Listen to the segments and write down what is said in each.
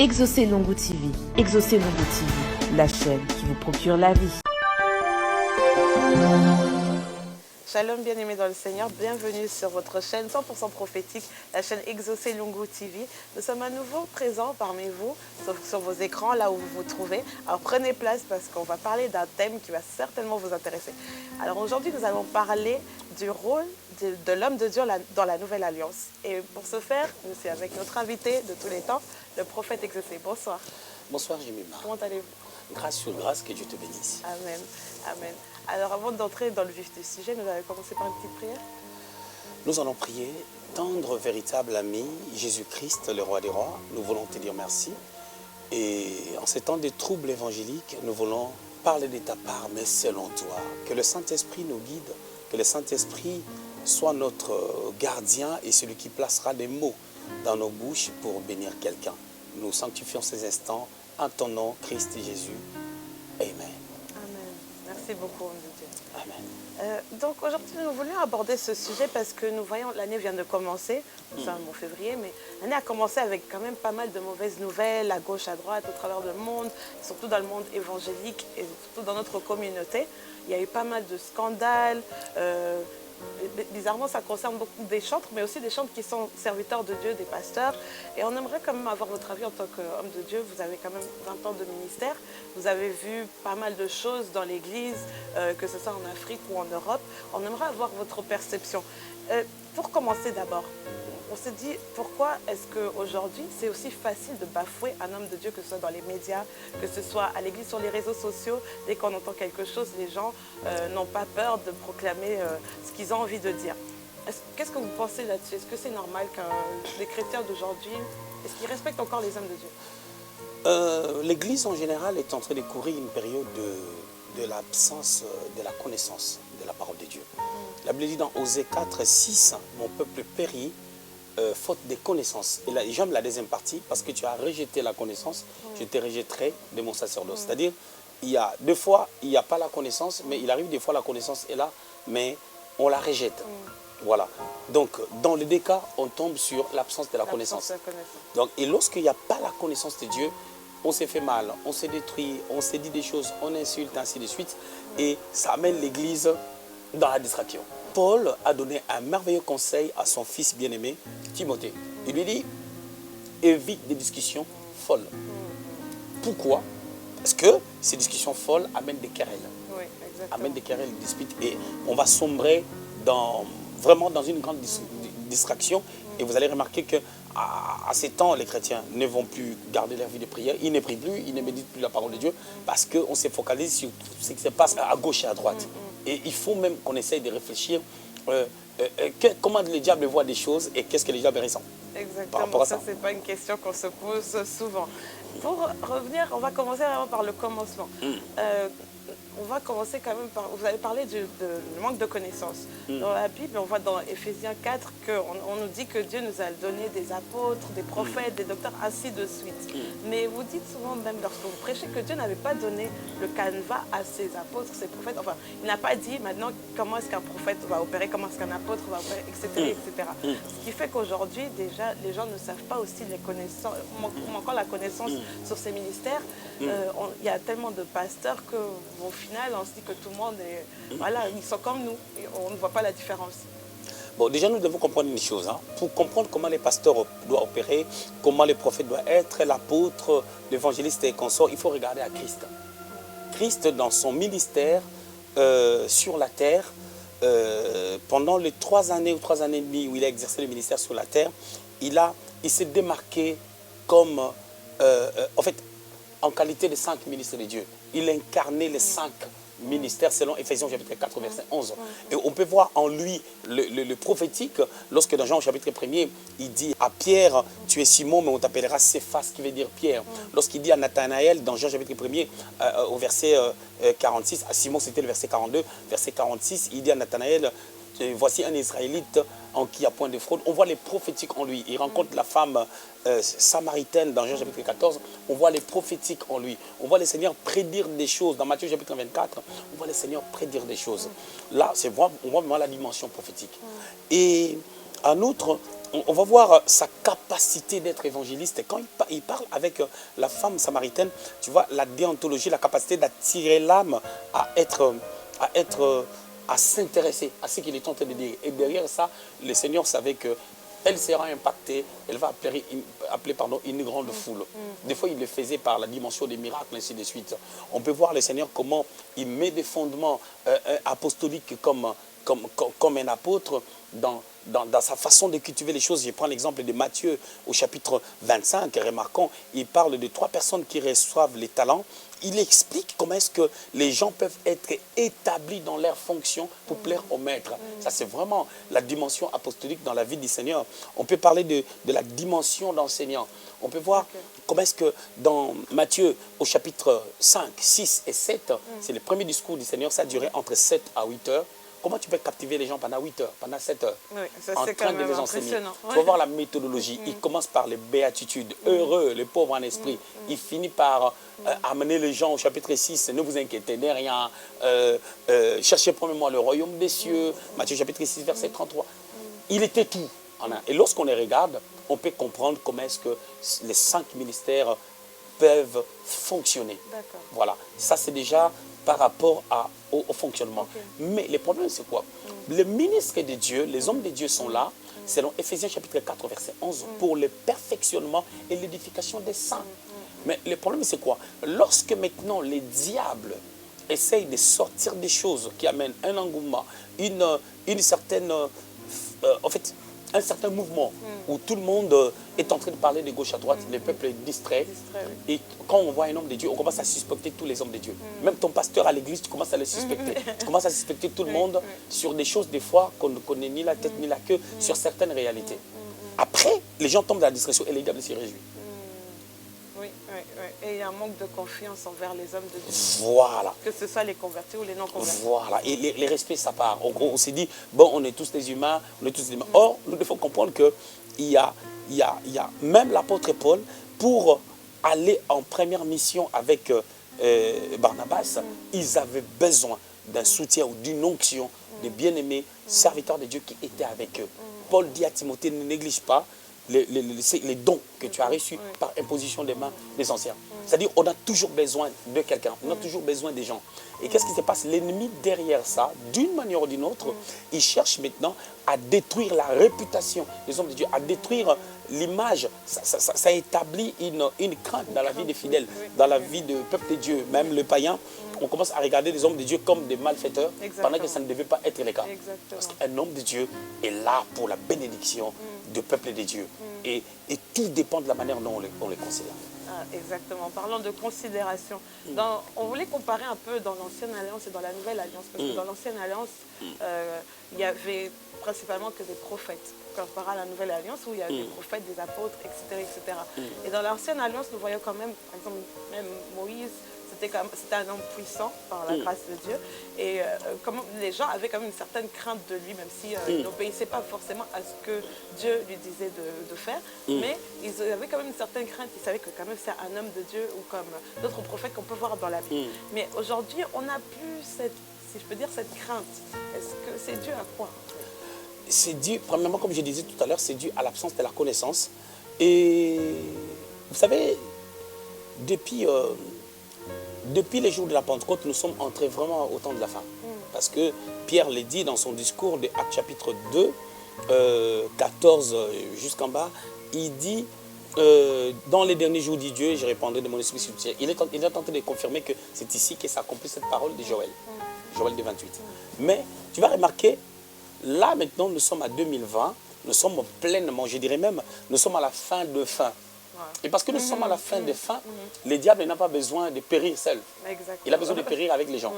Exaucez Longo TV. Exaucez Longo TV, la chaîne qui vous procure la vie. Shalom bien-aimés dans le Seigneur, bienvenue sur votre chaîne 100% prophétique, la chaîne Exaucez Longo TV. Nous sommes à nouveau présents parmi vous, sur vos écrans, là où vous vous trouvez. Alors prenez place parce qu'on va parler d'un thème qui va certainement vous intéresser. Alors aujourd'hui, nous allons parler du rôle de l'homme de Dieu dans la Nouvelle Alliance. Et pour ce faire, nous sommes avec notre invité de tous les temps, le prophète Exaucé. Bonsoir. Bonsoir Jemima. Comment allez-vous? Grâce sur grâce, que Dieu te bénisse. Amen. Amen. Alors avant d'entrer dans le vif du sujet, nous allons commencer par une petite prière. Nous allons prier. Tendre, véritable ami, Jésus-Christ, le roi des rois, nous voulons te dire merci. Et en ces temps de troubles évangéliques, nous voulons parler de ta part, mais selon toi. Que le Saint-Esprit nous guide, que le Saint-Esprit soit notre gardien et celui qui placera des mots dans nos bouches pour bénir quelqu'un. Nous sanctifions ces instants en ton nom, Christ Jésus. Amen. Amen. Merci beaucoup, homme de Dieu. Amen. Donc aujourd'hui, nous voulions aborder ce sujet parce que nous voyons, l'année vient de commencer, nous sommes en février, mais l'année a commencé avec quand même pas mal de mauvaises nouvelles, à gauche, à droite, au travers du monde, surtout dans le monde évangélique et surtout dans notre communauté. Il y a eu pas mal de scandales. Bizarrement, ça concerne beaucoup des chantres, mais aussi des chantres qui sont serviteurs de Dieu, des pasteurs. Et on aimerait quand même avoir votre avis en tant qu'homme de Dieu. Vous avez quand même 20 ans de ministère. Vous avez vu pas mal de choses dans l'Église, que ce soit en Afrique ou en Europe. On aimerait avoir votre perception. Pour commencer d'abord, on s'est dit pourquoi est-ce qu'aujourd'hui c'est aussi facile de bafouer un homme de Dieu, que ce soit dans les médias, que ce soit à l'église, sur les réseaux sociaux. Dès qu'on entend quelque chose, les gens n'ont pas peur de proclamer ce qu'ils ont envie de dire. Qu'est-ce que vous pensez là-dessus? Est-ce que c'est normal que les chrétiens d'aujourd'hui, est-ce qu'ils respectent encore les hommes de Dieu? L'église en général est en train de courir une période de l'absence de la connaissance de la parole de Dieu. La Bible dit dans Osée 4, 6, mon peuple périt faute de connaissances. Et là, j'aime la deuxième partie parce que tu as rejeté la connaissance, je te rejetterai de mon sacerdoce. C'est-à-dire, il y a deux fois, il n'y a pas la connaissance, mais il arrive des fois la connaissance est là, mais on la rejette. Voilà. Donc, dans les deux cas, on tombe sur l'absence de la connaissance. Donc, et lorsqu'il n'y a pas la connaissance de Dieu, on s'est fait mal, on s'est détruit, on s'est dit des choses, on insulte, ainsi de suite. Et ça amène l'Église dans la distraction. Paul a donné un merveilleux conseil à son fils bien-aimé, Timothée. Il lui dit, évite des discussions folles. Pourquoi? Parce que ces discussions folles amènent des querelles. Oui, exactement. Amènent des querelles, des disputes. Et on va sombrer vraiment dans une grande distraction. Et vous allez remarquer que à ces temps, les chrétiens ne vont plus garder leur vie de prière. Ils ne prient plus, ils ne méditent plus la parole de Dieu parce qu'on s'est focalisé sur ce qui se passe à gauche et à droite. Et il faut même qu'on essaye de réfléchir comment le diable voit des choses et qu'est-ce que le diable ressent. Exactement, ça c'est pas une question qu'on se pose souvent. Pour revenir, on va commencer vraiment par le commencement. On va commencer quand même par... Vous avez parlé du manque de connaissances. Dans la Bible, on voit dans Éphésiens 4 qu'on nous dit que Dieu nous a donné des apôtres, des prophètes, des docteurs, ainsi de suite. Mais vous dites souvent, même lorsque vous prêchez, que Dieu n'avait pas donné le canevas à ses apôtres, ses prophètes. Enfin, il n'a pas dit maintenant comment est-ce qu'un prophète va opérer, comment est-ce qu'un apôtre va opérer, etc. etc. Ce qui fait qu'aujourd'hui, déjà, les gens ne savent pas aussi les connaissances, encore la connaissance sur ces ministères. Il y a tellement de pasteurs qu'au final, on se dit que tout le monde est... Voilà, ils sont comme nous. Et on ne voit pas la différence. Bon, déjà, nous devons comprendre une chose. Pour comprendre comment les pasteurs doivent opérer, comment les prophètes doivent être, l'apôtre, l'évangéliste et consorts, il faut regarder à Christ. Christ, dans son ministère sur la terre, pendant les 3 années ou 3 années et demie où il a exercé le ministère sur la terre, il s'est démarqué comme... en fait, en qualité de 5 ministres de Dieu. Il incarnait les 5 ministères selon Éphésiens chapitre 4 verset 11. Et on peut voir en lui le prophétique lorsque dans Jean chapitre 1er, il dit à Pierre, tu es Simon mais on t'appellera Céphas qui veut dire Pierre. Lorsqu'il dit à Nathanaël dans Jean chapitre 1er au verset 46, à Simon c'était le verset 42, verset 46, il dit à Nathanaël, voici un Israélite en qui il n'y a point de fraude. On voit les prophétiques en lui. Il rencontre la femme samaritaine dans Jean chapitre 14. On voit les prophétiques en lui. On voit les seigneurs prédire des choses. Dans Matthieu chapitre 24, on voit les seigneurs prédire des choses. Là, on voit vraiment la dimension prophétique. Et en outre, on va voir sa capacité d'être évangéliste. Et quand il parle avec la femme samaritaine, tu vois, la déontologie, la capacité d'attirer l'âme à s'intéresser à ce qu'il est en train de dire. Et derrière ça, le Seigneur savait que elle sera impactée, elle va appeler une grande foule. Des fois, il le faisait par la dimension des miracles, ainsi de suite. On peut voir le Seigneur comment il met des fondements apostoliques comme un apôtre dans sa façon de cultiver les choses. Je prends l'exemple de Matthieu au chapitre 25. Remarquons, il parle de 3 personnes qui reçoivent les talents. Il explique comment est-ce que les gens peuvent être établis dans leur fonction pour plaire au maître. Ça, c'est vraiment la dimension apostolique dans la vie du Seigneur. On peut parler de la dimension d'enseignant. On peut voir comment est-ce que dans Matthieu, au chapitre 5, 6 et 7, c'est le premier discours du Seigneur, ça a duré entre 7 à 8 heures. Comment tu peux captiver les gens pendant 8 heures, pendant 7 heures, Oui, ça en c'est train quand de même les enseigner. impressionnant. Il faut voir la méthodologie. Il commence par les béatitudes. Heureux, les pauvres en esprit. Il finit par amener les gens au chapitre 6. Ne vous inquiétez de rien. Cherchez premièrement le royaume des cieux. Matthieu chapitre 6, verset 33. Il était tout en un. Et lorsqu'on les regarde, on peut comprendre comment est-ce que les 5 ministères peuvent fonctionner. D'accord. Voilà. Ça, c'est déjà par rapport au fonctionnement. Mais le problème, c'est quoi? Les ministres de Dieu, les hommes de Dieu sont là, selon Éphésiens chapitre 4, verset 11, pour le perfectionnement et l'édification des saints. Mais le problème, c'est quoi? Lorsque maintenant les diables essayent de sortir des choses qui amènent un engouement, une certaine... en fait, un certain mouvement où tout le monde est en train de parler de gauche à droite, le peuple est distrait. Et quand on voit un homme de Dieu, on commence à suspecter tous les hommes de Dieu. Même ton pasteur à l'église, tu commences à le suspecter. Tu commences à suspecter tout le monde sur des choses, des fois, qu'on ne connaît ni la tête ni la queue, sur certaines réalités. Après, les gens tombent dans la distraction et les diables s'y réjouissent. Oui. Et il y a un manque de confiance envers les hommes de Dieu. Voilà. Que ce soit les convertis ou les non convertis. Voilà. Et les respects, ça part. On s'est dit, bon, on est tous des humains, on est tous des humains. Or, nous devons comprendre qu'il y a même l'apôtre Paul, pour aller en première mission avec Barnabas, ils avaient besoin d'un soutien ou d'une onction de bien-aimés serviteurs de Dieu qui étaient avec eux. Paul dit à Timothée, ne néglige pas les dons que tu as reçus par imposition des mains des anciens. C'est-à-dire, on a toujours besoin de quelqu'un, on a toujours besoin des gens. Et qu'est-ce qui se passe? L'ennemi derrière ça, d'une manière ou d'une autre, il cherche maintenant à détruire la réputation des hommes de Dieu, à détruire l'image. Ça établit une crainte dans la vie des fidèles, dans la vie du peuple de Dieu. Même le païen, on commence à regarder les hommes de Dieu comme des malfaiteurs, pendant que ça ne devait pas être le cas. Parce qu'un homme de Dieu est là pour la bénédiction du peuple de Dieu. Et tout dépend de la manière dont on les considère. Ah, exactement. Parlons de considération. On voulait comparer un peu dans l'Ancienne Alliance et dans la Nouvelle Alliance. Parce que dans l'Ancienne Alliance, il y avait principalement que des prophètes. Comparé à la Nouvelle Alliance où il y a des prophètes, des apôtres, etc. Et dans l'Ancienne Alliance, nous voyons quand même, par exemple, même Moïse, c'était un homme puissant par la grâce de Dieu. Et comment les gens avaient quand même une certaine crainte de lui, même s'ils n'obéissaient pas forcément à ce que Dieu lui disait de faire. Mais ils avaient quand même une certaine crainte. Ils savaient que quand même c'est un homme de Dieu ou comme d'autres prophètes qu'on peut voir dans la Bible. Mais aujourd'hui, on n'a plus cette, si je peux dire, cette crainte. Est-ce que c'est dû à quoi? C'est dû, premièrement, comme je disais tout à l'heure, c'est dû à l'absence de la connaissance. Et vous savez, depuis les jours de la Pentecôte, nous sommes entrés vraiment au temps de la fin. Parce que Pierre l'a dit dans son discours de Actes chapitre 2, 14 jusqu'en bas, il dit, dans les derniers jours, dit Dieu, et je répandrai de mon esprit sur terre. Il est en train de confirmer que c'est ici que s'accomplit cette parole de Joël. Joël de 28. Mais tu vas remarquer, là maintenant, nous sommes à 2020, nous sommes pleinement, je dirais même, nous sommes à la fin de fin. Et parce que nous sommes à la fin de fin, le diable n'a pas besoin de périr seul. Exactement. Il a besoin de périr avec les gens.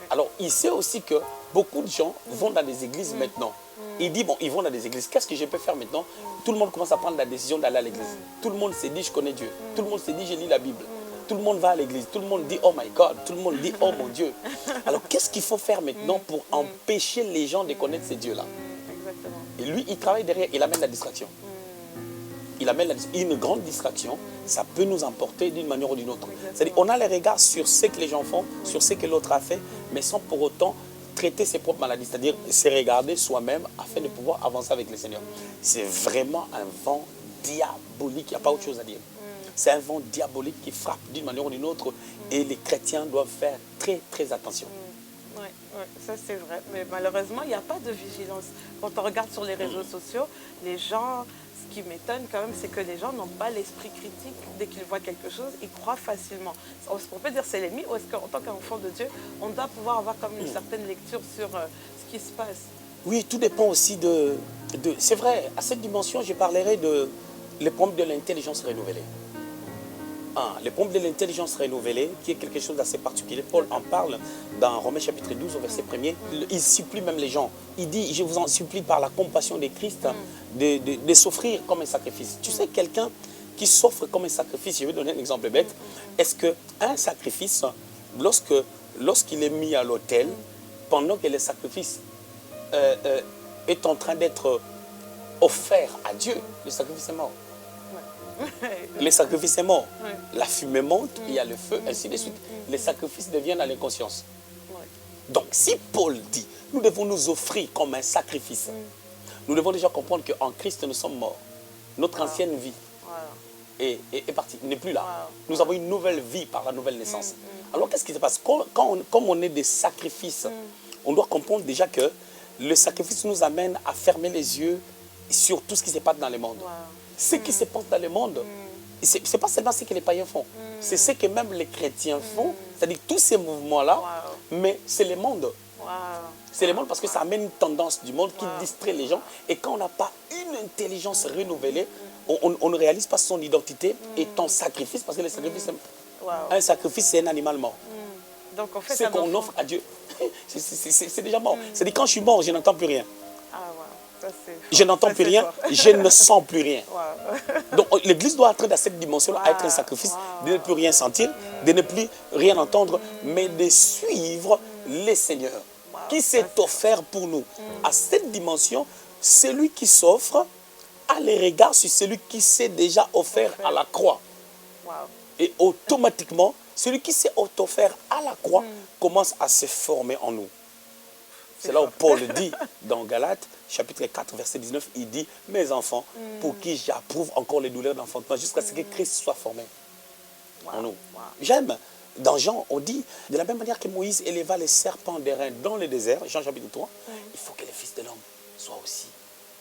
Alors, il sait aussi que beaucoup de gens vont dans des églises maintenant. Il dit, bon, ils vont dans des églises. Qu'est-ce que je peux faire maintenant? Tout le monde commence à prendre la décision d'aller à l'église. Tout le monde se dit, je connais Dieu. Tout le monde se dit, je lis la Bible. Tout le monde va à l'église. Tout le monde dit, oh my God. Tout le monde dit, oh mon Dieu. Alors, qu'est-ce qu'il faut faire maintenant pour empêcher les gens de connaître ces dieux-là? Et lui, il travaille derrière. Il amène la distraction. Il amène une grande distraction, ça peut nous emporter d'une manière ou d'une autre. C'est-à-dire, on a les regards sur ce que les gens font, sur ce que l'autre a fait, mais sans pour autant traiter ses propres maladies, c'est-à-dire se regarder soi-même afin de pouvoir avancer avec le Seigneur. C'est vraiment un vent diabolique, il n'y a pas autre chose à dire. C'est un vent diabolique qui frappe d'une manière ou d'une autre et les chrétiens doivent faire très très attention. Oui, ça c'est vrai. Mais malheureusement, il n'y a pas de vigilance. Quand on regarde sur les réseaux sociaux, les gens, ce qui m'étonne quand même, c'est que les gens n'ont pas l'esprit critique. Dès qu'ils voient quelque chose, ils croient facilement. On peut dire c'est l'ennemi, ou est-ce qu'en tant qu'enfant de Dieu, on doit pouvoir avoir comme une certaine lecture sur ce qui se passe? Oui, tout dépend aussi de c'est vrai, à cette dimension, je parlerai de les problèmes de l'intelligence renouvelée. Les problèmes de l'intelligence renouvelée, qui est quelque chose d'assez particulier. Paul en parle dans Romains chapitre 12, au verset 1er. Il supplie même les gens. Il dit, je vous en supplie par la compassion de Christ de s'offrir comme un sacrifice. Tu sais, quelqu'un qui s'offre comme un sacrifice, je vais donner un exemple bête. Est-ce qu'un sacrifice, lorsqu'il est mis à l'autel, pendant que le sacrifice est en train d'être offert à Dieu, le sacrifice est mort. Les sacrifices sont morts. La fumée monte, il y a le feu, ainsi de suite. Les sacrifices deviennent à l'inconscience. Donc, si Paul dit, nous devons nous offrir comme un sacrifice, nous devons déjà comprendre qu'en Christ, nous sommes morts. Notre ancienne vie est partie, n'est plus là. Nous avons une nouvelle vie par la nouvelle naissance. Alors, qu'est-ce qui se passe? Comme on est des sacrifices, on doit comprendre déjà que le sacrifice nous amène à fermer les yeux sur tout ce qui se passe dans le monde. Ce qui se passe dans le monde, ce n'est pas seulement ce que les païens font, c'est ce que même les chrétiens font, c'est-à-dire tous ces mouvements-là, mais c'est le monde. C'est le monde parce que ça amène une tendance du monde qui distrait les gens. Et quand on n'a pas une intelligence renouvelée, on ne réalise pas son identité étant sacrifice, parce que le sacrifice, un sacrifice, c'est un animal mort. Donc, en fait, c'est qu'on offre à Dieu. C'est déjà mort. C'est-à-dire quand je suis mort, je n'entends plus rien. Je n'entends plus rien, je ne sens plus rien. Donc l'Église doit entrer dans cette dimension-là, être un sacrifice, de ne plus rien sentir, de ne plus rien entendre, mais de suivre les seigneurs qui s'est offert pour nous. À cette dimension, celui qui s'offre a les regards sur celui qui s'est déjà offert à la croix. Et automatiquement, celui qui s'est offert à la croix commence à se former en nous. C'est là où Paul dit dans Galates, chapitre 4, verset 19, il dit, mes enfants, pour qui j'approuve encore les douleurs d'enfantement, jusqu'à ce que Christ soit formé en nous. J'aime, dans Jean, on dit, de la même manière que Moïse éleva les serpents d'airain dans le désert, Jean chapitre 3, il faut que les fils de l'homme soient aussi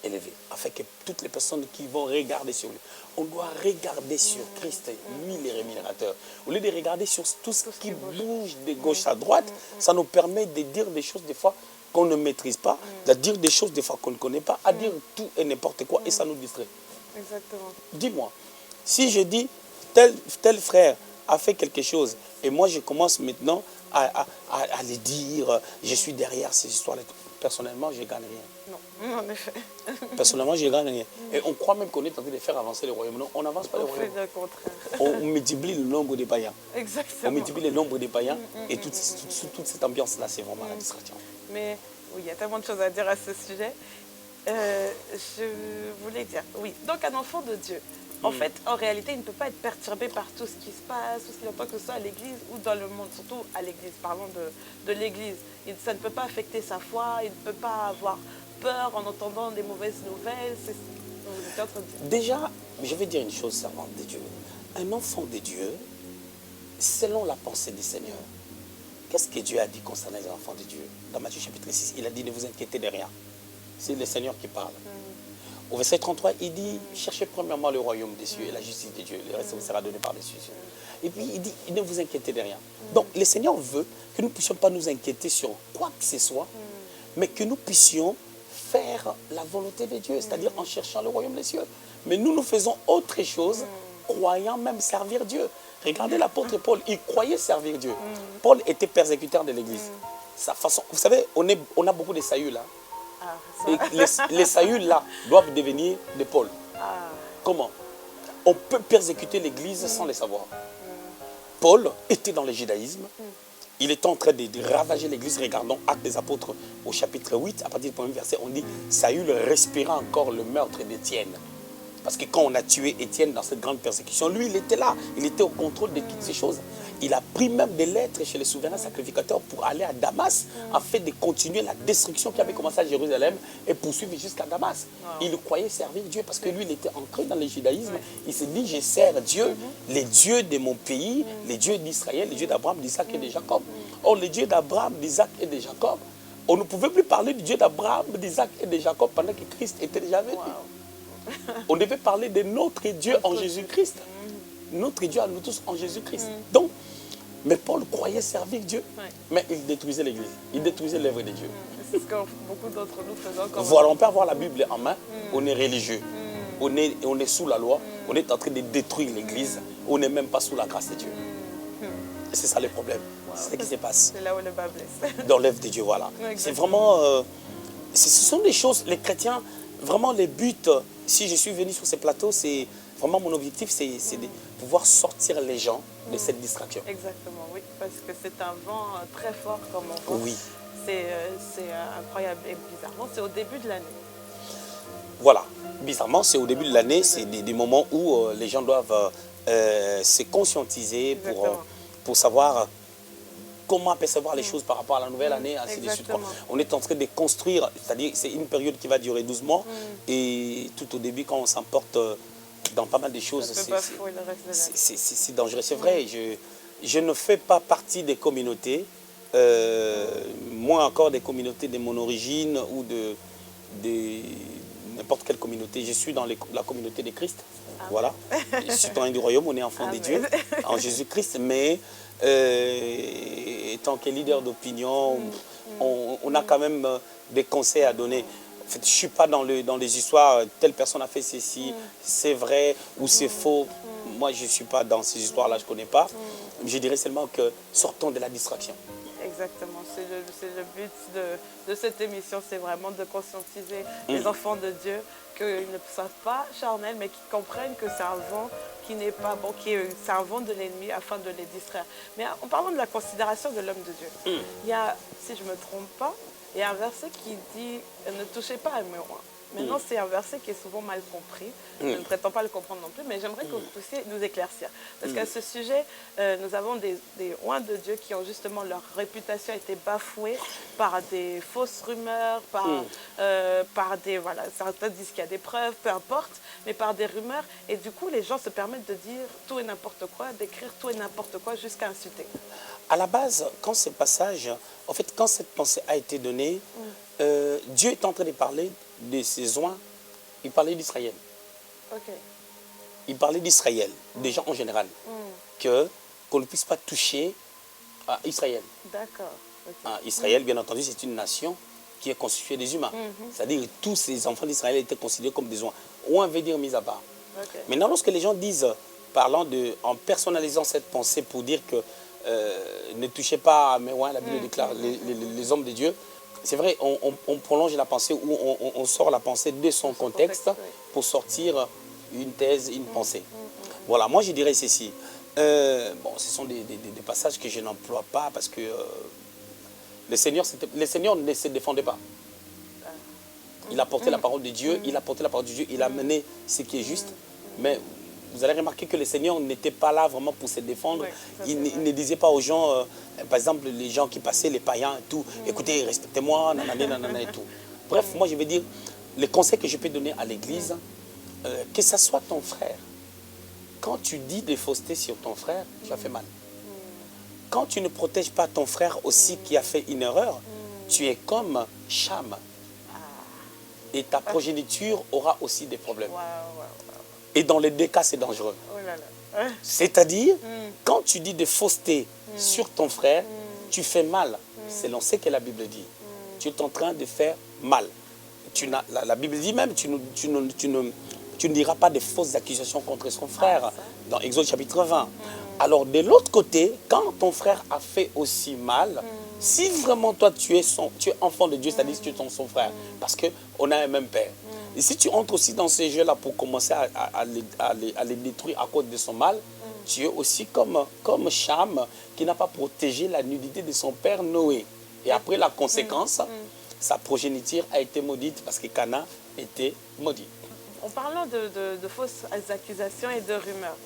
élevés, afin que toutes les personnes qui vont regarder sur lui, on doit regarder sur Christ, mille et rémunérateur. Au lieu de regarder sur tout ce qui bouge de gauche à droite, ça nous permet de dire des choses des fois qu'on ne maîtrise pas, de dire des choses des fois qu'on ne connaît pas, à dire tout et n'importe quoi, et ça nous distrait. Exactement. Dis-moi, si je dis tel frère a fait quelque chose, et moi je commence maintenant à le dire, je suis derrière ces histoires-là, personnellement je ne gagne rien. Non, en effet. Personnellement je ne gagne rien. Et on croit même qu'on est en train de faire avancer le royaume. Non, on n'avance pas le royaume. On fait le contraire. On multiplie le nombre de païens. Exactement. On multiplie le nombre de païens, et toute cette ambiance-là, c'est vraiment la distraction. Mais oui, il y a tellement de choses à dire à ce sujet. Je voulais dire, oui, donc un enfant de Dieu, en fait, en réalité, il ne peut pas être perturbé par tout ce qui se passe, tout ce qu'il entend, que ce soit à l'église ou dans le monde, surtout à l'église, parlons de l'église. Ça ne peut pas affecter sa foi, il ne peut pas avoir peur en entendant des mauvaises nouvelles. C'est ce que vous êtes en train de dire. Déjà, je vais dire une chose, servante de Dieu. Un enfant de Dieu, selon la pensée du Seigneur, qu'est-ce que Dieu a dit concernant les enfants de Dieu? Dans Matthieu chapitre 6, il a dit, ne vous inquiétez de rien. C'est le Seigneur qui parle. Au verset 33, il dit, cherchez premièrement le royaume des cieux et la justice de Dieu. Le reste vous sera donné par les cieux. Et puis il dit, ne vous inquiétez de rien. Donc le Seigneur veut que nous ne puissions pas nous inquiéter sur quoi que ce soit, mais que nous puissions faire la volonté de Dieu, c'est-à-dire en cherchant le royaume des cieux. Mais nous faisons autre chose, croyant même servir Dieu. Regardez l'apôtre Paul, il croyait servir Dieu. Paul était persécuteur de l'Église. Sa façon, vous savez, on a beaucoup de Saül là. Et les Saül là doivent devenir des Paul. Comment? On peut persécuter l'Église sans le savoir. Paul était dans le judaïsme. Il était en train de ravager l'Église. Regardons Actes des Apôtres au chapitre 8, à partir du premier verset, on dit Saül respira encore le meurtre d'Étienne. Parce que quand on a tué Étienne dans cette grande persécution, lui, il était là. Il était au contrôle de toutes ces choses. Il a pris même des lettres chez les souverains sacrificateurs pour aller à Damas, afin de continuer la destruction qui avait commencé à Jérusalem et poursuivre jusqu'à Damas. Il croyait servir Dieu parce que lui, il était ancré dans le judaïsme. Il s'est dit, je sers Dieu, les dieux de mon pays, les dieux d'Israël, les dieux d'Abraham, d'Isaac et de Jacob. Or, les dieux d'Abraham, d'Isaac et de Jacob, on ne pouvait plus parler du Dieu d'Abraham, d'Isaac et de Jacob pendant que Christ était déjà venu. On devait parler de notre Dieu en Jésus-Christ. Notre Dieu à nous tous en Jésus-Christ. Donc, mais Paul croyait servir Dieu, mais il détruisait l'Église. Il détruisait l'œuvre de Dieu. C'est ce que beaucoup d'entre nous faisons encore. Voilà, on peut avoir la Bible en main, on est religieux. On est sous la loi, on est en train de détruire l'Église, on n'est même pas sous la grâce de Dieu. Et c'est ça le problème. C'est ce qui se passe. C'est là où le bas blesse. Dans l'œuvre de Dieu, voilà. C'est vraiment... ce sont des choses, les chrétiens, vraiment les buts, si je suis venu sur ces plateaux, c'est vraiment mon objectif, c'est de pouvoir sortir les gens de cette distraction. Exactement, oui, parce que c'est un vent très fort comme on voit. Oui. C'est incroyable et bizarrement, c'est au début de l'année. Voilà, bizarrement, c'est au début de l'année, c'est des moments où les gens doivent se conscientiser pour savoir comment percevoir les choses par rapport à la nouvelle année, ainsi de suite. On est en train de construire, c'est-à-dire c'est une période qui va durer 12 mois, et tout au début, quand on s'emporte dans pas mal de choses, c'est dangereux. C'est vrai, je ne fais pas partie des communautés, moins encore des communautés de mon origine ou de n'importe quelle communauté. Je suis dans la communauté de Christ. Amen. Voilà. Je suis citoyen du royaume, on est enfant de Dieu, en Jésus-Christ, mais tant que leader d'opinion, on a quand même des conseils à donner. En fait, je ne suis pas dans les histoires, telle personne a fait ceci, c'est vrai ou c'est faux. Moi, je ne suis pas dans ces histoires-là, je ne connais pas. Je dirais seulement que sortons de la distraction. Exactement, c'est le but de cette émission, c'est vraiment de conscientiser les enfants de Dieu qu'ils ne soient pas charnels, mais qu'ils comprennent que c'est un vent qui n'est pas bon, c'est un vent de l'ennemi afin de les distraire. Mais en parlant de la considération de l'homme de Dieu, il y a, si je ne me trompe pas, il y a un verset qui dit « Ne touchez pas à mes oins ». Maintenant, c'est un verset qui est souvent mal compris. Je ne prétends pas le comprendre non plus, mais j'aimerais que vous puissiez nous éclaircir. Parce qu'à ce sujet, nous avons des oints de Dieu qui ont justement leur réputation été bafouée par des fausses rumeurs, par des... Voilà, certains disent qu'il y a des preuves, peu importe, mais par des rumeurs. Et du coup, les gens se permettent de dire tout et n'importe quoi, d'écrire tout et n'importe quoi jusqu'à insulter. À la base, quand ce passage, en fait, quand cette pensée a été donnée, Dieu est en train de parler de ses oints, il parlait d'Israël. Okay. Il parlait d'Israël, des gens en général, qu'on ne puisse pas toucher à Israël. D'accord. Okay. Israël, bien entendu, c'est une nation qui est constituée des humains. C'est-à-dire que tous ces enfants d'Israël étaient considérés comme des oints. Oint veut dire mis à part. Okay. Maintenant, lorsque les gens disent, en personnalisant cette pensée pour dire que ne touchez pas à mes oints, la Bible déclare les hommes de Dieu, c'est vrai, on prolonge la pensée ou on sort la pensée de son contexte pour sortir une thèse, une pensée. Voilà, moi je dirais ceci. Bon, ce sont des passages que je n'emploie pas parce que le Seigneur ne se défendait pas. Il a porté la parole de Dieu, il a mené ce qui est juste, mais vous allez remarquer que le Seigneur n'était pas là vraiment pour se défendre. Il ne disait pas aux gens, par exemple, les gens qui passaient, les païens et tout, écoutez, respectez-moi, nanana et tout. Bref, moi je vais dire, les conseils que je peux donner à l'Église, que ce soit ton frère, quand tu dis des faussetés sur ton frère, tu as fait mal. Quand tu ne protèges pas ton frère aussi qui a fait une erreur, tu es comme Cham. Et ta progéniture aura aussi des problèmes. Et dans les deux cas, c'est dangereux. C'est-à-dire, quand tu dis des faussetés sur ton frère, tu fais mal. Selon ce que la Bible dit. Tu es en train de faire mal. La Bible dit même, tu ne diras pas de fausses accusations contre son frère. Dans Exode chapitre 20. Alors, de l'autre côté, quand ton frère a fait aussi mal, si vraiment toi, tu es enfant de Dieu, c'est-à-dire que tu es son frère, parce qu'on a un même père. Et si tu entres aussi dans ces jeux-là pour commencer à les détruire à cause de son mal, tu es aussi comme Cham qui n'a pas protégé la nudité de son père Noé. Et après la conséquence, sa progéniture a été maudite parce que Cana était maudit. En parlant de fausses accusations et de rumeurs,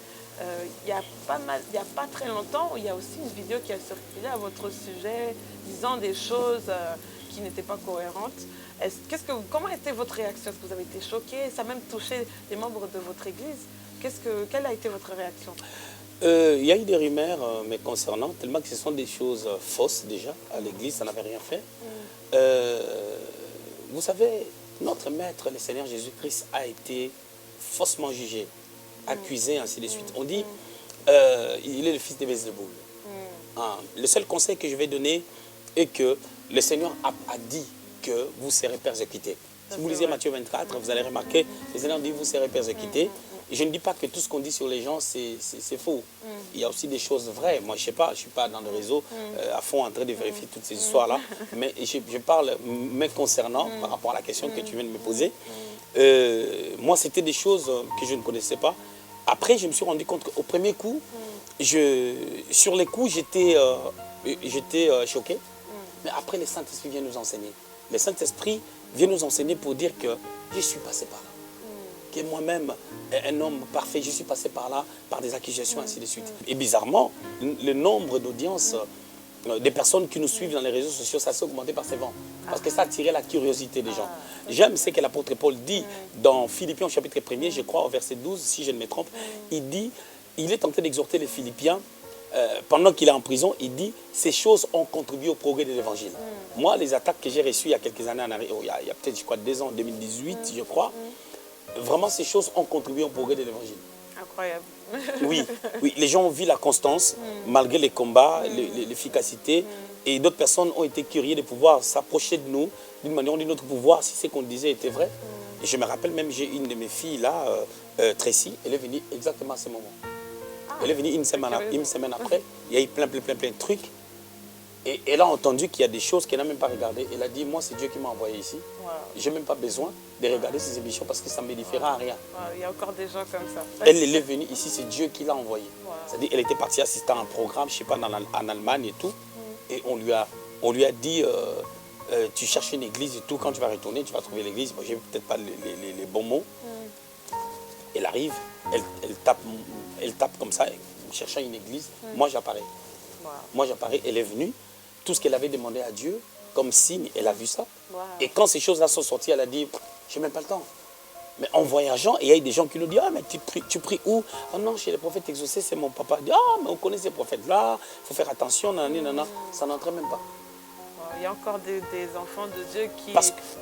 il y a pas très longtemps, il y a aussi une vidéo qui a circulé à votre sujet, disant des choses qui n'étaient pas cohérentes. Comment était votre réaction? Est-ce que vous avez été choqué? Ça a même touché les membres de votre église. Quelle a été votre réaction? Il y a eu des rumeurs mais concernant, tellement que ce sont des choses fausses déjà. À l'église, ça n'avait rien fait. Vous savez, notre maître, le Seigneur Jésus-Christ, a été faussement jugé, accusé, ainsi de suite. On dit, il est le fils de Belzéboul. Le seul conseil que je vais donner est que le Seigneur a dit que vous serez persécutés. Si vous lisez Matthieu 24, vous allez remarquer, le Seigneur dit vous serez persécutés. Et je ne dis pas que tout ce qu'on dit sur les gens, c'est faux. Il y a aussi des choses vraies. Moi, je ne sais pas, je ne suis pas dans le réseau à fond en train de vérifier toutes ces histoires-là. Mais je parle, mais concernant, par rapport à la question que tu viens de me poser, moi, c'était des choses que je ne connaissais pas. Après, je me suis rendu compte qu'au premier coup, sur les coups, j'étais choqué. Mais après, le Saint-Esprit vient nous enseigner. Le Saint-Esprit vient nous enseigner pour dire que je suis passé par là. Que moi-même, un homme parfait, je suis passé par là, par des accusations, ainsi de suite. Et bizarrement, le nombre d'audiences, des personnes qui nous suivent dans les réseaux sociaux, ça s'est augmenté par ces vents. Parce que ça a attiré la curiosité des gens. J'aime ce que l'apôtre Paul dit dans Philippiens au chapitre 1er, je crois, au verset 12, si je ne me trompe. Il dit, il est en train d'exhorter les Philippiens, pendant qu'il est en prison, il dit, ces choses ont contribué au progrès de l'évangile. Moi, les attaques que j'ai reçues il y a quelques années, il y a peut-être, je crois, 2 ans, en 2018, je crois, vraiment, ces choses ont contribué au progrès de l'évangile. Incroyable. Oui, les gens ont vu la constance, malgré les combats, l'efficacité. Et d'autres personnes ont été curieuses de pouvoir s'approcher de nous d'une manière ou d'une autre pour voir si ce qu'on disait était vrai. Et je me rappelle même, j'ai une de mes filles là, Tracy, elle est venue exactement à ce moment. Elle est venue une semaine après. Il y a eu plein de trucs. Et elle a entendu qu'il y a des choses qu'elle n'a même pas regardées. Elle a dit, moi, c'est Dieu qui m'a envoyé ici. Je n'ai même pas besoin de regarder ces émissions parce que ça ne me différera à rien. Il y a encore des gens comme ça. Elle est venue ici, c'est Dieu qui l'a envoyée. C'est-à-dire qu'elle était partie assister à un programme, je ne sais pas, en Allemagne et tout. Et on lui a dit, tu cherches une église et tout, quand tu vas retourner, tu vas trouver l'église. Bon, je n'ai peut-être pas les bons mots. Elle arrive, elle tape comme ça, cherchant une église. Moi, j'apparais. Moi, j'apparais, elle est venue. Tout ce qu'elle avait demandé à Dieu, comme signe, elle a vu ça. Et quand ces choses-là sont sorties, elle a dit, je n'ai même pas le temps. Mais en voyageant, il y a eu des gens qui nous disent, ah, mais tu pries où? Oh non, chez les prophètes exaucés, c'est mon papa. Il dit, ah, mais on connaît ces prophètes-là, il faut faire attention, nanana. Ça n'entrait même pas. Il y a encore des enfants de Dieu qui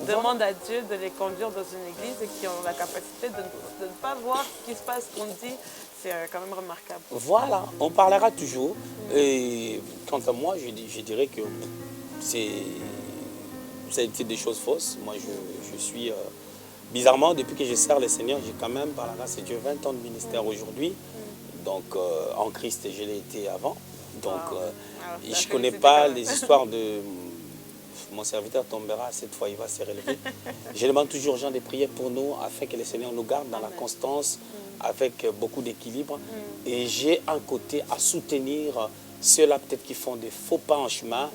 demandent à Dieu de les conduire dans une église et qui ont la capacité de ne pas voir ce qui se passe, qu'on dit. C'est quand même remarquable. Voilà, on parlera toujours. Et quant à moi, je dirais que ça a été des choses fausses. Moi, je suis... bizarrement, depuis que je sers le Seigneur, j'ai quand même, par la grâce de Dieu, 20 ans de ministère aujourd'hui. Donc, en Christ, je l'ai été avant. Donc, je ne connais pas les histoires de... Mon serviteur tombera, cette fois il va se relever. Je demande toujours aux gens de prier pour nous afin que le Seigneur nous garde dans la constance, avec beaucoup d'équilibre. Et j'ai un côté à soutenir ceux-là peut-être qui font des faux pas en chemin,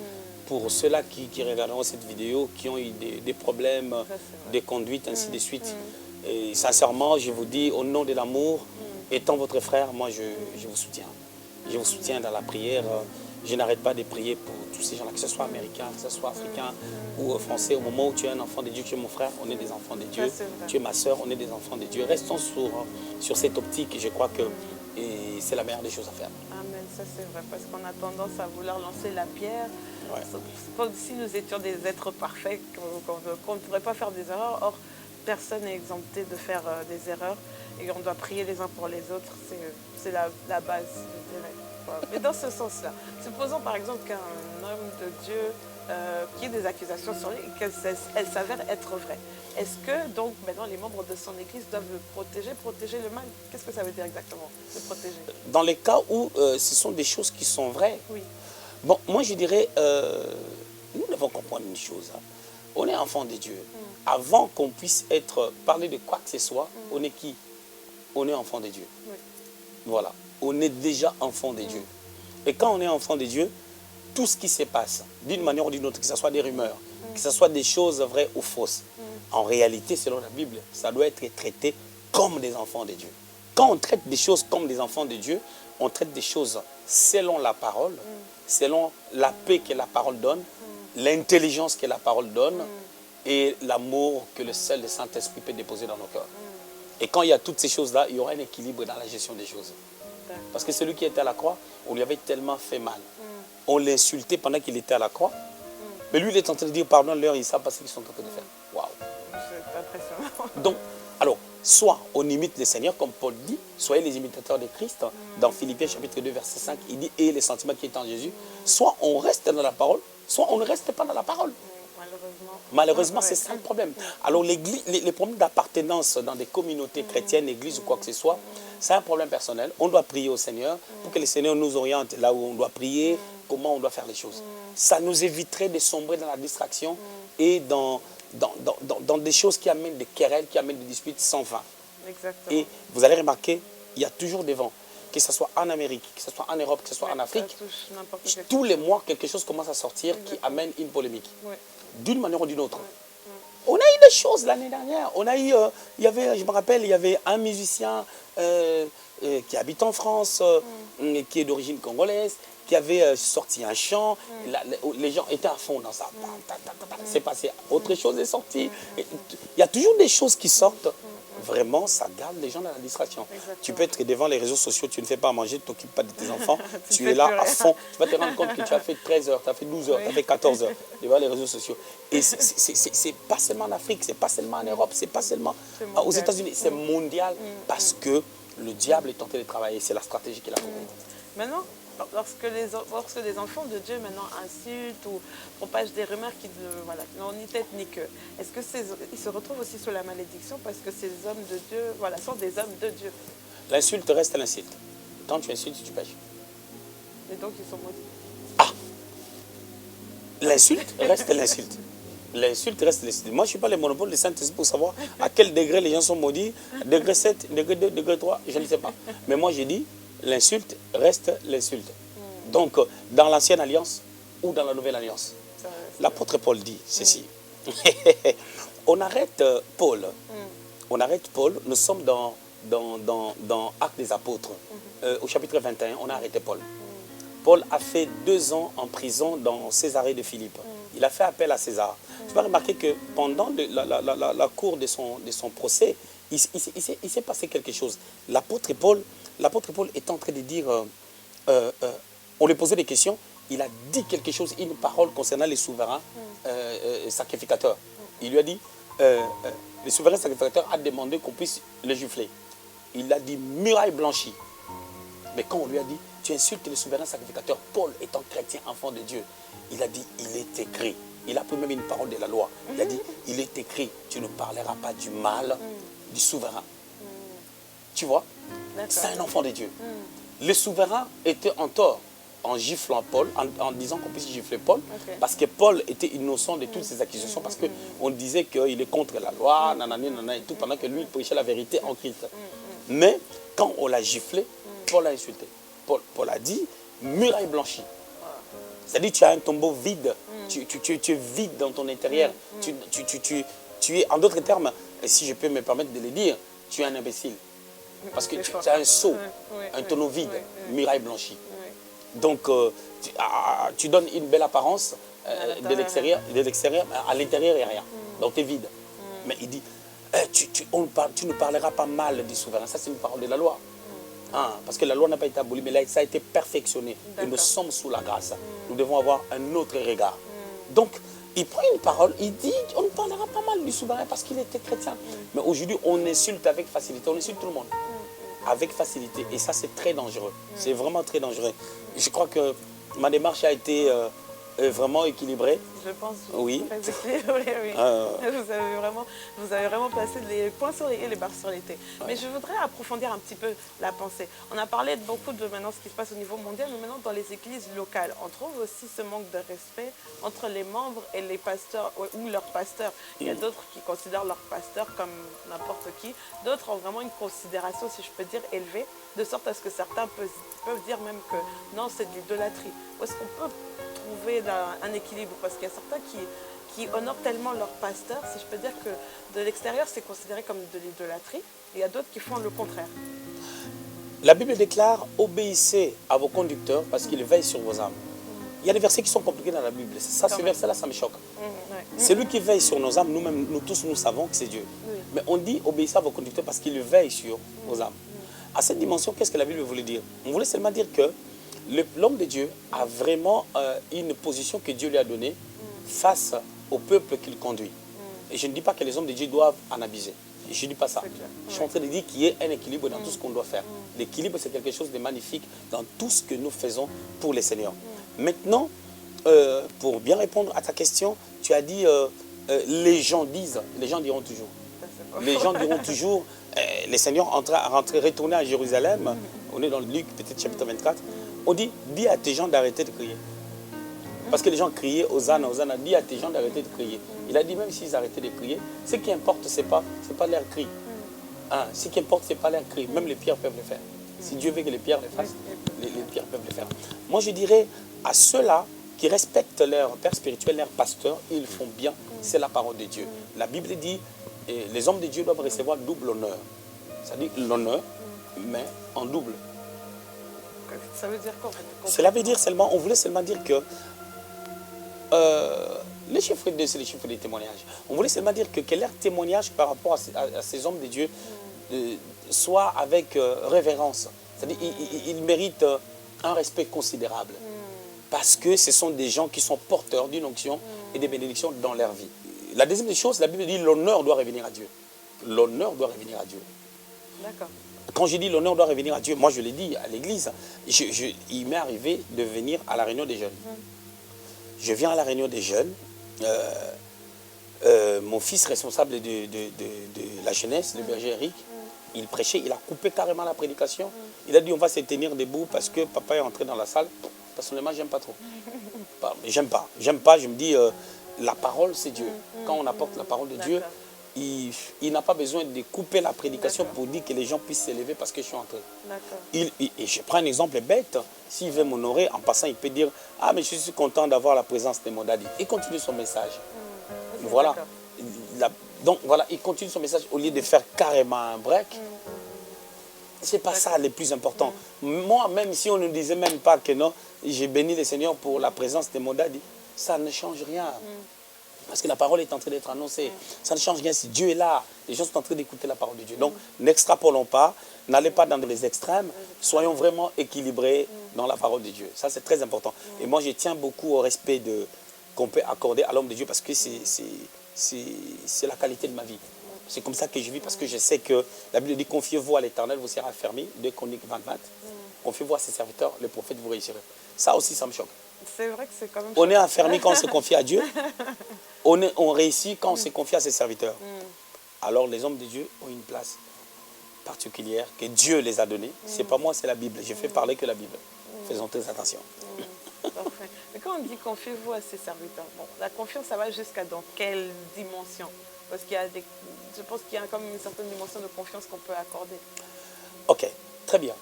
pour ceux-là qui regarderont cette vidéo, qui ont eu des problèmes de conduite, ainsi de suite. Et sincèrement, je vous dis, au nom de l'amour, étant votre frère, moi je vous soutiens. Je vous soutiens dans la prière. Je n'arrête pas de prier pour tous ces gens-là, que ce soit américains, que ce soit africains ou français. Au moment où tu es un enfant de Dieu, tu es mon frère, on est des enfants de Dieu. Tu es ma soeur, on est des enfants de Dieu. Restons sur cette optique et je crois que c'est la meilleure des choses à faire. Amen, ça c'est vrai, parce qu'on a tendance à vouloir lancer la pierre. Comme si nous étions des êtres parfaits, qu'on ne pourrait pas faire des erreurs. Or, personne n'est exempté de faire des erreurs et on doit prier les uns pour les autres. C'est la base, je dirais. Mais dans ce sens-là, supposons par exemple qu'un homme de Dieu qui ait des accusations sur lui et qu'elles s'avèrent être vraies. Est-ce que donc maintenant les membres de son église doivent le protéger le mal? Qu'est-ce que ça veut dire exactement, se protéger? Dans les cas où ce sont des choses qui sont vraies, bon, moi je dirais, nous devons comprendre une chose. Hein. On est enfant de Dieu. Avant qu'on puisse parler de quoi que ce soit, on est qui? On est enfant de Dieu. Voilà. On est déjà enfant de Dieu. Et quand on est enfant de Dieu, tout ce qui se passe, d'une manière ou d'une autre, que ce soit des rumeurs, que ce soit des choses vraies ou fausses, En réalité, selon la Bible, ça doit être traité comme des enfants de Dieu. Quand on traite des choses comme des enfants de Dieu, on traite des choses selon la parole, selon la paix que la parole donne, l'intelligence que la parole donne et l'amour que le seul le Saint-Esprit peut déposer dans nos cœurs. Et quand il y a toutes ces choses-là, il y aura un équilibre dans la gestion des choses. Parce que celui qui était à la croix, on lui avait tellement fait mal. On l'insultait pendant qu'il était à la croix. Mais lui, il est en train de dire, pardonne-leur, ils savent pas ce qu'ils sont en train de faire. Waouh! C'est impressionnant. Donc, alors, soit on imite le Seigneur, comme Paul dit, soyez les imitateurs de Christ. Dans Philippiens chapitre 2, verset 5, il dit, et les sentiments qui sont en Jésus. Soit on reste dans la parole, soit on ne reste pas dans la parole. Malheureusement, c'est ça le problème. Alors, les problèmes d'appartenance dans des communautés chrétiennes, églises ou quoi que ce soit, c'est un problème personnel. On doit prier au Seigneur pour que le Seigneur nous oriente là où on doit prier, comment on doit faire les choses. Ça nous éviterait de sombrer dans la distraction et dans des choses qui amènent des querelles, qui amènent des disputes sans fin. Exactement. Et vous allez remarquer, il y a toujours des vents. Que ce soit en Amérique, que ce soit en Europe, que ce soit en Afrique, tous les mois, quelque chose commence à sortir qui amène une polémique. D'une manière ou d'une autre. On a eu des choses l'année dernière. On a eu, je me rappelle, il y avait un musicien qui habite en France, qui est d'origine congolaise, qui avait sorti un chant. Les gens étaient à fond dans ça. C'est passé. Autre chose est sortie. Il y a toujours des choses qui sortent. Vraiment, ça garde les gens dans la distraction. Exactement. Tu peux être devant les réseaux sociaux, tu ne fais pas à manger, tu ne t'occupes pas de tes enfants, tu es là à fond. Tu vas te rendre compte que tu as fait 13 heures, tu as fait 12 heures, tu as fait 14 heures devant les réseaux sociaux. Et c'est pas seulement en Afrique, c'est pas seulement en Europe, c'est pas seulement aux États-Unis, c'est mondial parce que le diable est tenté de travailler. C'est la stratégie qu'il a compris. Maintenant, lorsque les enfants de Dieu maintenant insultent ou propagent des rumeurs qui n'ont ni tête ni queue, est-ce qu'ils se retrouvent aussi sous la malédiction parce que ces hommes de Dieu sont des hommes de Dieu? L'insulte reste l'insulte. Quand tu insultes, tu pêches. Et donc ils sont maudits. Ah! L'insulte reste l'insulte. L'insulte reste l'insulte. Moi, je ne suis pas le monopole de Saint-Esprit pour savoir à quel degré les gens sont maudits. Degré 7, degré 2, degré 3, je ne sais pas. Mais moi, j'ai dit, l'insulte reste l'insulte. Donc, dans l'ancienne alliance ou dans la nouvelle alliance, l'apôtre Paul dit ceci. On arrête Paul. On arrête Paul. Nous sommes dans Actes des Apôtres. Au chapitre 21, on a arrêté Paul. Paul a fait 2 ans en prison dans Césarée de Philippe. Il a fait appel à César. Tu vas remarquer que pendant la cour de son procès, il s'est passé quelque chose. L'apôtre Paul est en train de dire, on lui posait des questions, il a dit quelque chose, une parole concernant les souverains sacrificateurs. Il lui a dit, les souverains sacrificateurs a demandé qu'on puisse les gifler. Il a dit muraille blanchie. Mais quand on lui a dit, tu insultes les souverains sacrificateurs, Paul étant chrétien, enfant de Dieu, il a dit, il est écrit. Il a pris même une parole de la loi. Il a dit, il est écrit, tu ne parleras pas du mal du souverain. Tu vois, c'est un enfant de Dieu. Les souverains étaient en tort en giflant Paul, en disant qu'on puisse gifler Paul, parce que Paul était innocent de toutes ces accusations, parce qu'on disait qu'il est contre la loi, nanana et tout, pendant que lui, il prêchait la vérité en Christ. Mais quand on l'a giflé, Paul l'a insulté. Paul a dit, muraille blanchie. C'est-à-dire tu as un tombeau vide, tu es vide dans ton intérieur. Tu es, en d'autres termes, et si je peux me permettre de le dire, tu es un imbécile. Parce que tu as un seau, un tonneau vide, muraille blanchie. Donc, tu donnes une belle apparence de l'extérieur, à l'intérieur, il n'y a rien. Donc, tu es vide. Mais il dit, tu ne parleras pas mal du souverain. Ça, c'est une parole de la loi. Parce que la loi n'a pas été abolie, mais là, ça a été perfectionné. Et nous sommes sous la grâce. Nous devons avoir un autre regard. Donc, il prend une parole, il dit, on ne parlera pas mal du souverain parce qu'il était chrétien. Mais aujourd'hui, on insulte avec facilité. On insulte tout le monde. Avec facilité. Et ça, c'est très dangereux. C'est vraiment très dangereux. Je crois que ma démarche a été vraiment équilibrée. Je pense. Oui. Très équilibrée, oui. Vous avez vraiment placé les points sur les i et les barres sur les t. Mais je voudrais approfondir un petit peu la pensée. On a parlé beaucoup de maintenant ce qui se passe au niveau mondial, mais maintenant dans les églises locales, on trouve aussi ce manque de respect entre les membres et les pasteurs ou leurs pasteurs. Il y a d'autres qui considèrent leurs pasteurs comme n'importe qui. D'autres ont vraiment une considération, si je peux dire, élevée, de sorte à ce que certains peuvent dire même que non, c'est de l'idolâtrie. Où est-ce qu'on peut trouver un équilibre? Parce qu'il y a certains qui qui honorent tellement leur pasteur, si je peux dire que de l'extérieur, c'est considéré comme de l'idolâtrie. Il y a d'autres qui font le contraire. La Bible déclare, obéissez à vos conducteurs parce qu'ils veillent sur vos âmes. Il y a des versets qui sont compliqués dans la Bible. Ça, ce verset-là, ça me choque. Ouais. C'est lui qui veille sur nos âmes. Nous-mêmes, nous tous, nous savons que c'est Dieu. Oui. Mais on dit, obéissez à vos conducteurs parce qu'ils veillent sur vos âmes. À cette dimension, qu'est-ce que la Bible voulait dire? On voulait seulement dire que l'homme de Dieu a vraiment une position que Dieu lui a donnée face au peuple qu'il conduit. Et je ne dis pas que les hommes de Dieu doivent en abuser. Je ne dis pas ça. Je suis en train de dire qu'il y ait un équilibre dans tout ce qu'on doit faire. L'équilibre, c'est quelque chose de magnifique dans tout ce que nous faisons pour les Seigneurs. Maintenant, pour bien répondre à ta question, tu as dit les gens disent, les gens diront toujours. Les gens diront toujours, les Seigneurs retourner à Jérusalem, on est dans Luc, peut-être chapitre 24, on dit, dis à tes gens d'arrêter de crier. Parce que les gens criaient, Hosanna, Hosanna, dis à tes gens d'arrêter de crier. Il a dit, même s'ils arrêtaient de crier, ce qui importe, ce n'est pas leur cri. Hein, ce qui importe, ce n'est pas leur cri. Même les pierres peuvent le faire. Si Dieu veut que les pierres le fassent, les pierres peuvent le faire. Moi, je dirais à ceux-là qui respectent leur père spirituel, leur pasteur, ils font bien. C'est la parole de Dieu. La Bible dit, les hommes de Dieu doivent recevoir double honneur. C'est-à-dire l'honneur, mais en double. Ça veut dire quoi? Cela veut dire seulement, on voulait seulement dire que les chiffres de c'est les chiffres des témoignages. On voulait seulement dire que leur témoignage par rapport à ces hommes de Dieu soit avec révérence. C'est-à-dire qu'ils méritent un respect considérable. Parce que ce sont des gens qui sont porteurs d'une onction et des bénédictions dans leur vie. La deuxième des choses, la Bible dit l'honneur doit revenir à Dieu. L'honneur doit revenir à Dieu. D'accord. Quand je dis l'honneur doit revenir à Dieu, moi je l'ai dit à l'église, il m'est arrivé de venir à la réunion des jeunes. Je viens à la réunion des jeunes. Mon fils responsable de la jeunesse, le berger Eric, il prêchait, il a coupé carrément la prédication. Il a dit on va se tenir debout parce que papa est entré dans la salle. Personnellement, j'aime pas trop. J'aime pas. Je me dis, la parole, c'est Dieu. Quand on apporte la parole de Dieu, il n'a pas besoin de couper la prédication pour dire que les gens puissent s'élever parce que je suis entré. Et je prends un exemple bête. S'il veut m'honorer, en passant, il peut dire, ah, mais je suis content d'avoir la présence de Modadi. Il continue son message. Voilà. Donc, voilà, il continue son message au lieu de faire carrément un break. C'est pas ça le plus important. Moi, même si on ne disait même pas que non, j'ai béni le Seigneur pour la présence de Modadi, ça ne change rien. Parce que la parole est en train d'être annoncée. Ça ne change rien si Dieu est là. Les gens sont en train d'écouter la parole de Dieu. Donc, n'extrapolons pas, n'allez pas dans les extrêmes. Soyons vraiment équilibrés dans la parole de Dieu. Ça, c'est très important. Et moi, je tiens beaucoup au respect qu'on peut accorder à l'homme de Dieu parce que c'est la qualité de ma vie. C'est comme ça que je vis parce que je sais que la Bible dit confiez-vous à l'Éternel, vous serez affermis. 2 Chroniques 24. Confiez-vous à ses serviteurs, le prophète vous réussirez. Ça aussi, ça me choque. C'est vrai que c'est quand même... On est affermi quand on se confie à Dieu. On réussit quand on se confie à ses serviteurs. Alors les hommes de Dieu ont une place particulière que Dieu les a donnée. Ce n'est pas moi, c'est la Bible. Je fais parler que la Bible. Faisons très attention. Parfait. Mais quand on dit confiez-vous à ses serviteurs, bon, la confiance, ça va jusqu'à dans quelle dimension? Parce qu'il y a je pense qu'il y a comme une certaine dimension de confiance qu'on peut accorder. Ok, très bien.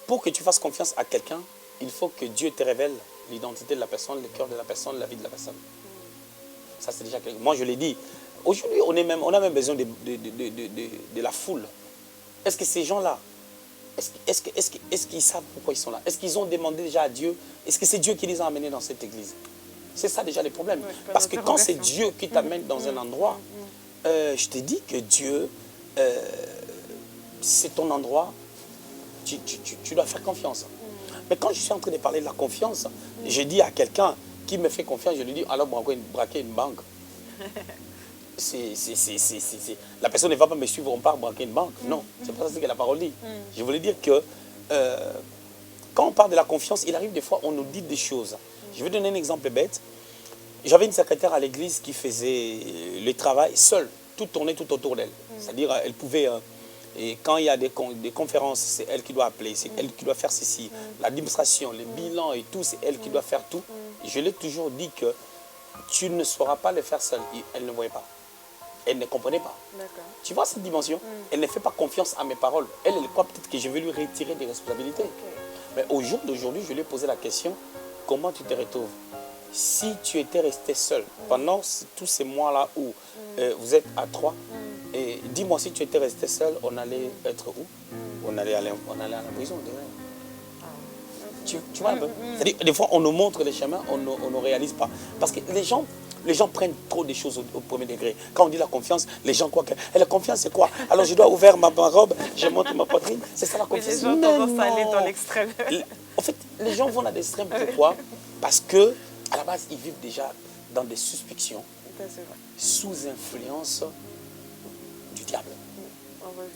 Pour que tu fasses confiance à quelqu'un, il faut que Dieu te révèle l'identité de la personne, le cœur de la personne, la vie de la personne. Ça, c'est déjà quelque chose. Moi, je l'ai dit. Aujourd'hui, on a même besoin de la foule. Est-ce que ces gens-là, est-ce qu'ils savent pourquoi ils sont là? Est-ce qu'ils ont demandé déjà à Dieu? Est-ce que c'est Dieu qui les a amenés dans cette église? C'est ça déjà le problème. Oui, parce que quand c'est Dieu qui t'amène dans un endroit, je te dis que Dieu, c'est ton endroit, tu dois faire confiance. Mais quand je suis en train de parler de la confiance, je dis à quelqu'un qui me fait confiance, je lui dis, alors braquer une banque. La personne ne va pas me suivre, on part braquer une banque. Non, c'est pas ça ce que la parole dit. Je voulais dire que quand on parle de la confiance, il arrive des fois, on nous dit des choses. Je vais donner un exemple bête. J'avais une secrétaire à l'église qui faisait le travail seule, tout tournait tout autour d'elle. C'est-à-dire, elle pouvait... Et quand il y a des conférences, c'est elle qui doit appeler, c'est elle qui doit faire ceci. L'administration, les bilans et tout, c'est elle qui doit faire tout. Je l'ai toujours dit que tu ne sauras pas le faire seule. Elle ne voyait pas. Elle ne comprenait pas. Tu vois cette dimension? Elle ne fait pas confiance à mes paroles. Elle croit peut-être que je vais lui retirer des responsabilités. Mais au jour d'aujourd'hui, je lui ai posé la question, comment tu te retrouves? si tu étais resté seul pendant tous ces mois-là où vous êtes à 3, et dis-moi, si tu étais resté seul, on allait être où? On allait à la prison, tu vois un peu? C'est-à-dire, des fois, on nous montre les chemins, on ne réalise pas. Parce que les gens prennent trop des choses au premier degré. Quand on dit la confiance, les gens croient que la confiance, c'est quoi? Alors, je dois ouvrir ma robe, je monte ma poitrine. C'est ça la confiance. Les gens ont tendance à aller dans l'extrême. En fait, les gens vont dans l'extrême. Pourquoi? Parce que à la base, ils vivent déjà dans des suspicions, sous influence du diable. On revient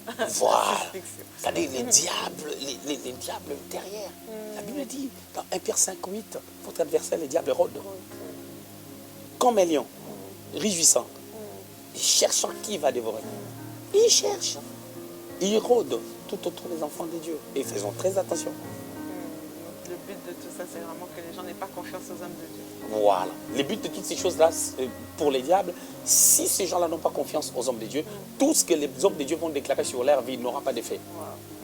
à voilà. la suspicion. C'est-à-dire les diables, les diables derrière. La Bible dit, dans 1 Pierre 5:8, votre adversaire, les diables rôdent. Comme un lion, réjouissant, cherchant qui va dévorer. Il cherche. Il rôde tout autour des enfants de Dieu. Et faisons très attention. Le but de tout ça, c'est vraiment que les gens n'aient pas confiance aux hommes de Dieu. Voilà. Le but de toutes ces choses-là, pour les diables, si ces gens-là n'ont pas confiance aux hommes de Dieu, tout ce que les hommes de Dieu vont déclarer sur leur vie n'aura pas d'effet.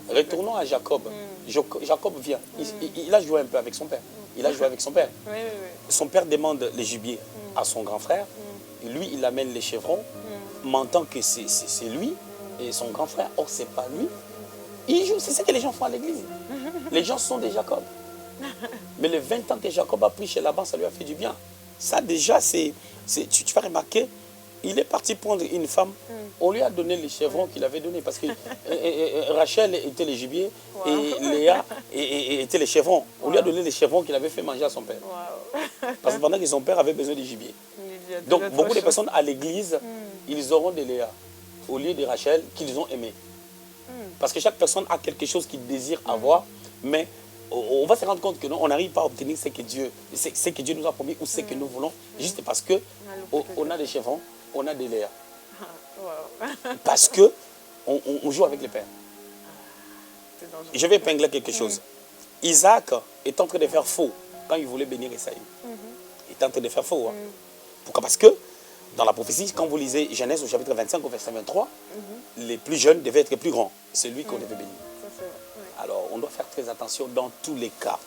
Wow. Retournons à Jacob. Jacob vient. Il a joué un peu avec son père. Il a joué avec son père. Oui. Son père demande les gibiers à son grand frère. Et lui, il amène les chevrons, mentant que c'est lui et son grand frère. Or, ce n'est pas lui. Il joue. C'est ce que les gens font à l'église. Les gens sont des Jacob. Mais les 20 ans que Jacob a pris chez Laban, ça lui a fait du bien. Ça déjà, tu vas remarquer, il est parti prendre une femme, on lui a donné les chevrons qu'il avait donnés. Parce que Rachel était les gibiers et Léa était les chevrons. On lui a donné les chevrons qu'il avait fait manger à son père. Parce que pendant que son père avait besoin des gibiers. Donc beaucoup de personnes à l'église, ils auront des Léa au lieu de Rachel qu'ils ont aimé. Parce que chaque personne a quelque chose qu'il désire avoir, mais on va se rendre compte que non, on n'arrive pas à obtenir ce que Dieu nous a promis ou ce que nous voulons, juste parce que on a des chevrons, on a des Léa. Parce que on joue avec les pères. Je vais épingler quelque chose. Isaac est en train de faire faux quand il voulait bénir Esaü. Il est en train de faire faux. Hein. Pourquoi? Parce que dans la prophétie, quand vous lisez Genèse au chapitre 25 au verset 23, les plus jeunes devaient être les plus grands. C'est lui qu'on devait bénir. Alors, on doit faire très attention dans tous les cas.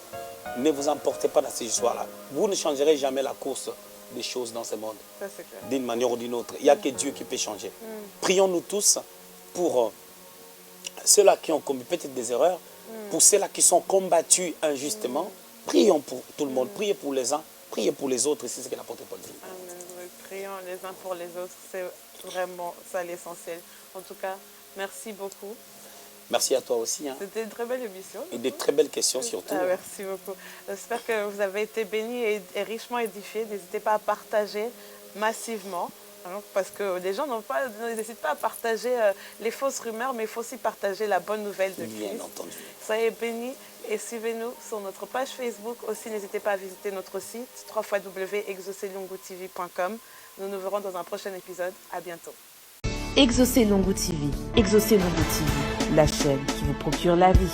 Ne vous emportez pas dans ces histoires-là. Vous ne changerez jamais la course des choses dans ce monde. D'une manière ou d'une autre. Il n'y a que Dieu qui peut changer. Prions-nous tous pour ceux-là qui ont commis peut-être des erreurs, pour ceux-là qui sont combattus injustement. Prions pour tout le monde. Priez pour les uns, priez pour les autres. C'est ce que l'apôtre Paul dit. Amen. Prions les uns pour les autres. C'est vraiment ça l'essentiel. En tout cas, merci beaucoup. Merci à toi aussi. Hein. C'était une très belle émission. Et des très belles questions surtout. Merci beaucoup. J'espère que vous avez été bénis et richement édifiés. N'hésitez pas à partager massivement. Parce que les gens n'hésitent pas à partager les fausses rumeurs, mais il faut aussi partager la bonne nouvelle de Christ. Bien entendu. Soyez bénis et suivez-nous sur notre page Facebook. Aussi, n'hésitez pas à visiter notre site www.exaucelongotv.com. Nous nous verrons dans un prochain épisode. À bientôt. Exaucez Longo TV. Exaucez Longo TV, la chaîne qui vous procure la vie.